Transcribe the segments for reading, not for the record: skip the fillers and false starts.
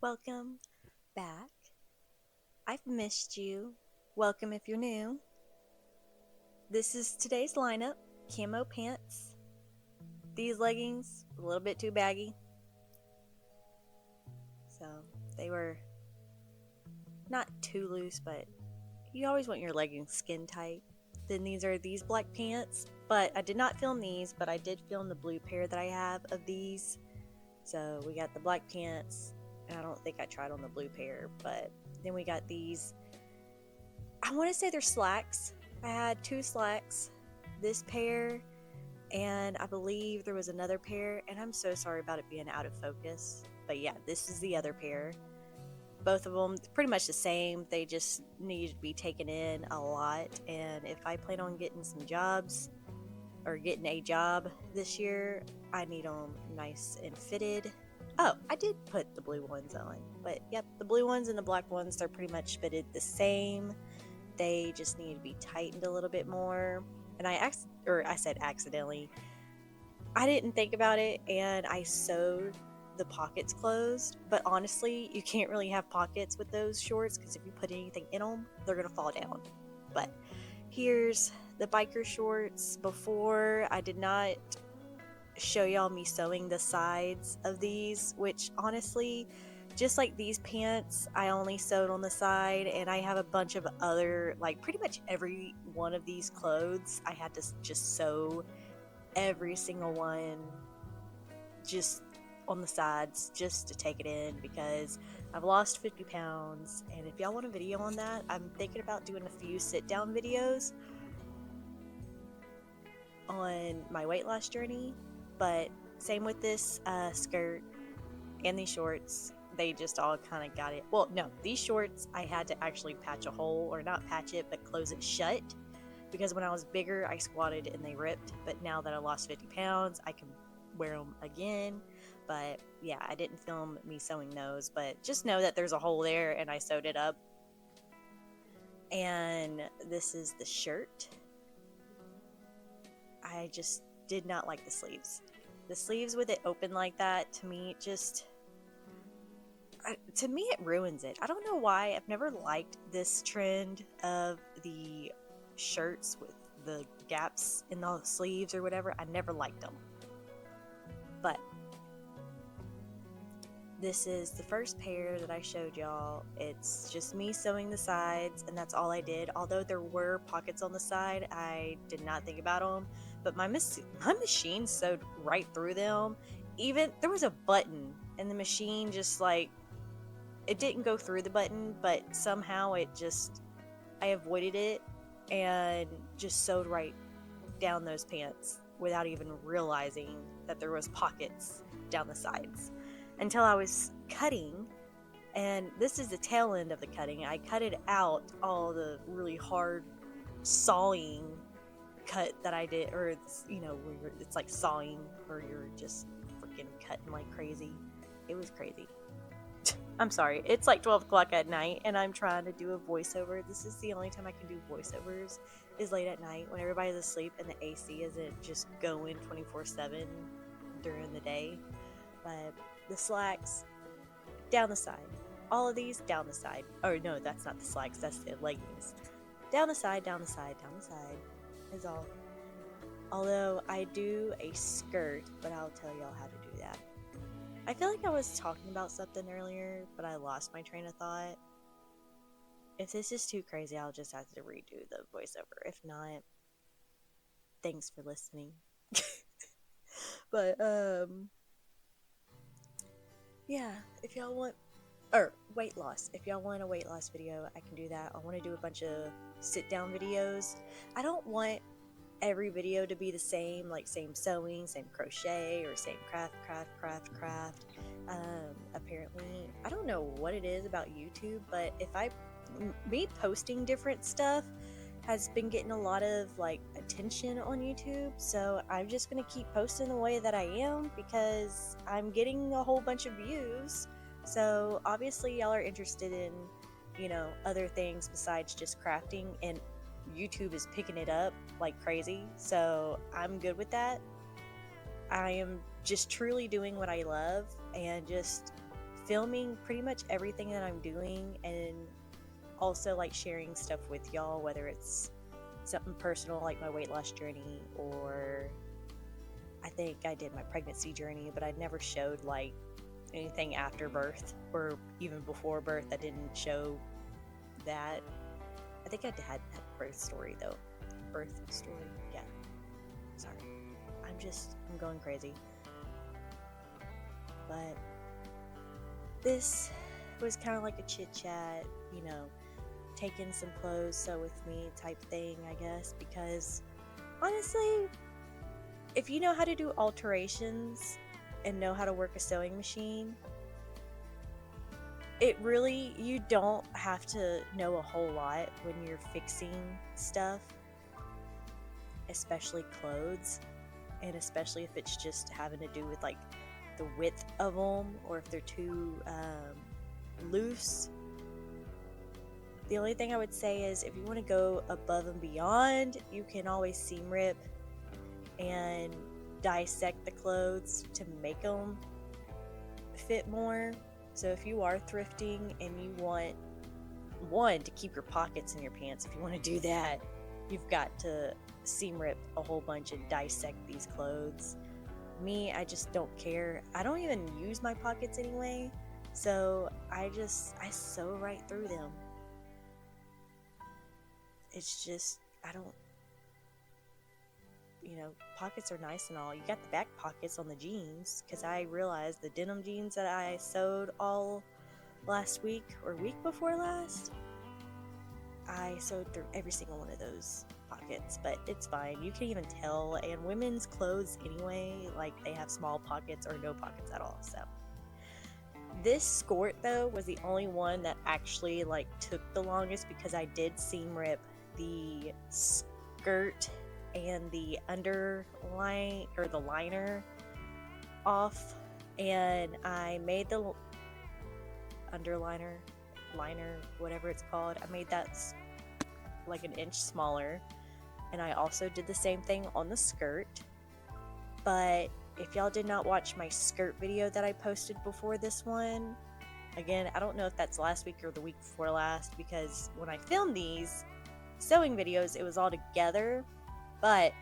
Welcome back. I've missed you. Welcome if you're new. This is today's lineup: camo pants, these leggings, a little bit too baggy. So they were not too loose, but you always want your leggings skin tight. Then these are these black pants, but I did not film these, but I did film the blue pair that I have of these. So we got the black pants, and I don't think I tried on the blue pair, but then we got these. I want to say they're slacks. I had two slacks, this pair, and I believe there was another pair, and I'm so sorry about it being out of focus. But yeah, this is the other pair. Both of them pretty much the same. They just need to be taken in a lot. And if I plan on getting some jobs or getting a job this year, I need them nice and fitted. Oh, I did put the blue ones on. But yep, the blue ones and the black ones, they're pretty much fitted the same. They just need to be tightened a little bit more. And I said accidentally. I didn't think about it, and I sewed the pockets closed. But honestly, you can't really have pockets with those shorts because if you put anything in them, they're gonna fall down. But here's the biker shorts. Before, I did not show y'all me sewing the sides of these, which honestly, just like these pants, I only sewed on the side, and I have a bunch of other, like pretty much every one of these clothes I had to just sew every single one just on the sides just to take it in because I've lost 50 pounds. And if y'all want a video on that, I'm thinking about doing a few sit down videos on my weight loss journey. But same with this skirt and these shorts, they just all kind of got it. Well, no, these shorts I had to actually patch a hole, or not patch it, but close it shut, because when I was bigger I squatted and they ripped. But now that I lost 50 pounds, I can wear them again. But yeah, I didn't film me sewing those, but just know that there's a hole there and I sewed it up. And this is the shirt. I just did not like the sleeves. The sleeves with it open like that, to me, it ruins it. I don't know why. I've never liked this trend of the shirts with the gaps in the sleeves or whatever. I never liked them. But this is the first pair that I showed y'all. It's just me sewing the sides, and that's all I did. Although there were pockets on the side, I did not think about them. But my machine sewed right through them. Even there was a button, and the machine just it didn't go through the button, but somehow I avoided it and just sewed right down those pants without even realizing that there was pockets down the sides until I was cutting. And this is the tail end of the cutting. I cut it out, all the really hard sawing cut that I did, or it's like sawing where you're just freaking cutting like crazy. It was crazy. I'm sorry, it's like 12 o'clock at night and I'm trying to do a voiceover. This is the only time I can do voiceovers, is late at night when everybody's asleep and the AC isn't just going 24/7 during the day. But the slacks, down the side. All of these, down the side. Oh no, that's not the slacks, that's the leggings. Down the side, down the side, down the side is all. Although I do a skirt, but I'll tell y'all how to do that. I feel like I was talking about something earlier, but I lost my train of thought. If this is too crazy, I'll just have to redo the voiceover. If not, thanks for listening. But, yeah, if y'all want, or weight loss, if y'all want a weight loss video, I can do that. I want to do a bunch of sit down videos. I don't want every video to be the same, like same sewing, same crochet, or same craft. Apparently, I don't know what it is about YouTube, but me posting different stuff has been getting a lot of attention on YouTube, so I'm just gonna keep posting the way that I am because I'm getting a whole bunch of views. So obviously y'all are interested in other things besides just crafting, and YouTube is picking it up like crazy, so I'm good with that. I am just truly doing what I love and just filming pretty much everything that I'm doing, and also like sharing stuff with y'all, whether it's something personal like my weight loss journey, or I think I did my pregnancy journey, but I never showed like anything after birth or even before birth. I didn't show that. I think I had a birth story though. Birth story, yeah. Sorry. I'm going crazy. But this was kind of like a chit chat, you know, taking some clothes, sew with me type thing, I guess, because honestly, if you know how to do alterations and know how to work a sewing machine, you don't have to know a whole lot when you're fixing stuff, especially clothes, and especially if it's just having to do with like the width of them, or if they're too loose. The only thing I would say is if you want to go above and beyond, you can always seam rip and dissect the clothes to make them fit more. So if you are thrifting and you want one to keep your pockets in your pants, if you want to do that, you've got to seam rip a whole bunch and dissect these clothes. Me, I just don't care. I don't even use my pockets anyway, so I sew right through them. It's just, I don't, you know, pockets are nice and all. You got the back pockets on the jeans, because I realized the denim jeans that I sewed all last week or week before last, I sewed through every single one of those pockets, but it's fine. You can even tell, and women's clothes anyway, like they have small pockets or no pockets at all. So this skirt though was the only one that actually like took the longest, because I did seam rip the skirt and the underline or the liner off, and I made the liner, whatever it's called, I made that like an inch smaller, and I also did the same thing on the skirt. But if y'all did not watch my skirt video that I posted before this one, again, I don't know if that's last week or the week before last, because when I filmed these sewing videos it was all together, but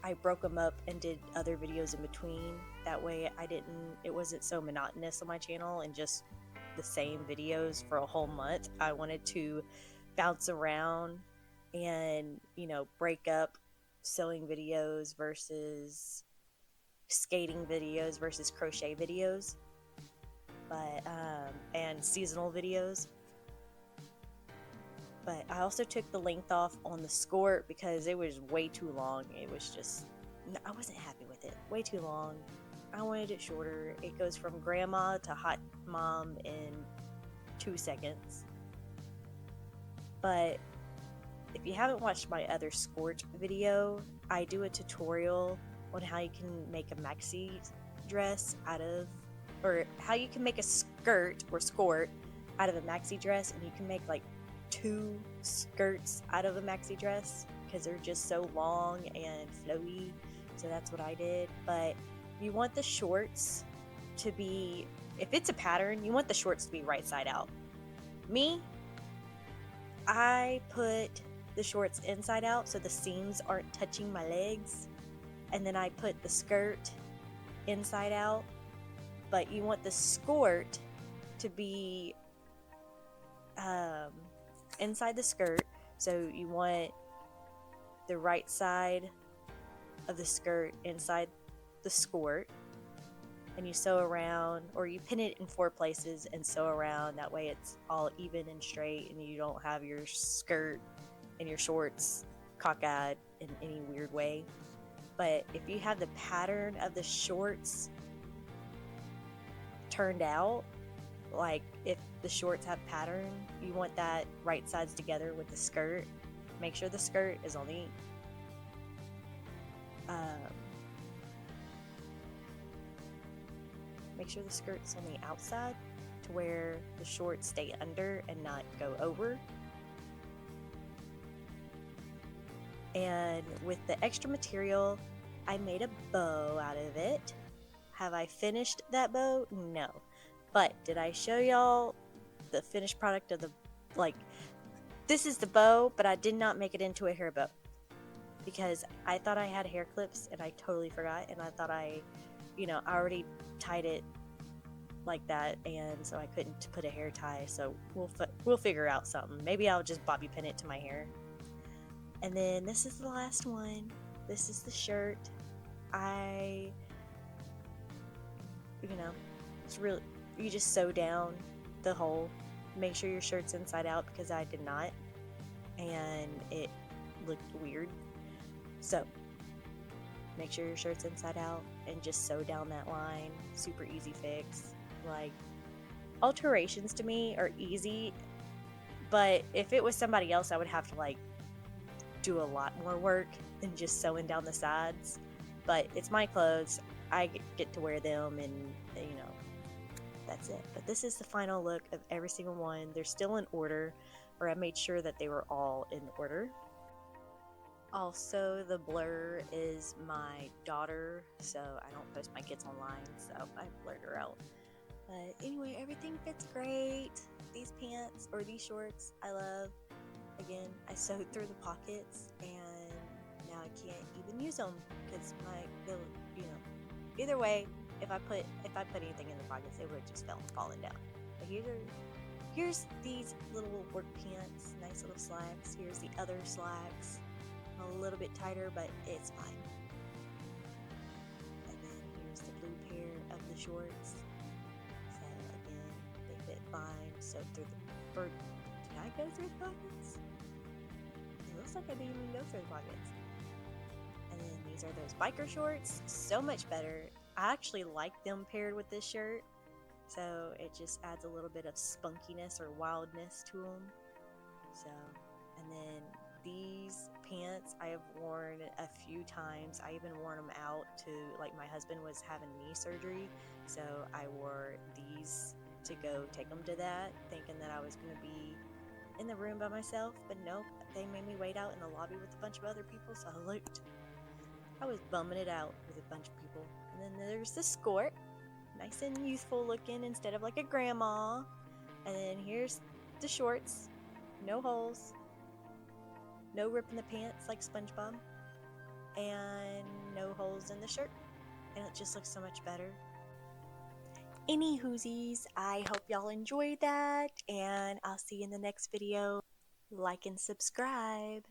I broke them up and did other videos in between. That way it wasn't so monotonous on my channel and just the same videos for a whole month. I wanted to bounce around and, you know, break up sewing videos versus skating videos versus crochet videos, but and seasonal videos. But I also took the length off on the skirt because it was way too long. It was just, I wasn't happy with it. Way too long. I wanted it shorter. It goes from grandma to hot mom in 2 seconds. But if you haven't watched my other skirt video, I do a tutorial on how you can make a maxi dress or how you can make a skirt or skirt out of a maxi dress, and you can make like 2 skirts out of a maxi dress because they're just so long and flowy. So that's what I did. But you want the shorts to be, if it's a pattern, you want the shorts to be right side out. Me, I put the shorts inside out so the seams aren't touching my legs, and then I put the skirt inside out. But you want the skirt to be inside the skirt, so you want the right side of the skirt inside the skirt, and you sew around, or you pin it in 4 places and sew around. That way it's all even and straight, and you don't have your skirt and your shorts cockeyed in any weird way. But if you have the pattern of the shorts turned out, like if the shorts have pattern, you want that right sides together with the skirt. Make sure the skirt is on the make sure the skirt's on the outside to where the shorts stay under and not go over. And with the extra material, I made a bow out of it. Have I finished that bow? No. But did I show y'all the finished product of the, like, this is the bow, but I did not make it into a hair bow because I thought I had hair clips and I totally forgot, and I thought I already tied it like that, and so I couldn't put a hair tie. So we'll figure out something. Maybe I'll just bobby pin it to my hair. And then this is the last one. This is the shirt. It's really, you just sew down the hole. Make sure your shirt's inside out because I did not, and it looked weird. So make sure your shirt's inside out and just sew down that line. Super easy fix. Like, alterations to me are easy, but if it was somebody else, I would have to like do a lot more work than just sewing down the sides. But it's my clothes. I get to wear them, and that's it. But this is the final look of every single one. They're still in order, or I made sure that they were all in order. Also, the blur is my daughter, so I don't post my kids online, so I blurred her out. But anyway, everything fits great. These pants, or these shorts, I love. Again, I sewed through the pockets, and now I can't even use them because either way, if I put anything in the pockets, it would have just fallen down. But here's these little work pants, nice little slacks. Here's the other slacks, a little bit tighter, but it's fine. And then here's the blue pair of the shorts. So again, they fit fine. So did I go through the pockets? It looks like I didn't even go through the pockets. And then these are those biker shorts. So much better. I actually like them paired with this shirt. So it just adds a little bit of spunkiness or wildness to them. So, and then these pants I have worn a few times. I even worn them out to, like, my husband was having knee surgery. So I wore these to go take him to that, thinking that I was going to be in the room by myself, but nope, they made me wait out in the lobby with a bunch of other people, so I was bumming it out with a bunch of people. And then there's the skirt, nice and youthful looking instead of like a grandma. And then here's the shorts, no holes, no rip in the pants like SpongeBob, and no holes in the shirt, and it just looks so much better. Any hoosies, I hope y'all enjoyed that, and I'll see you in the next video. Like and subscribe.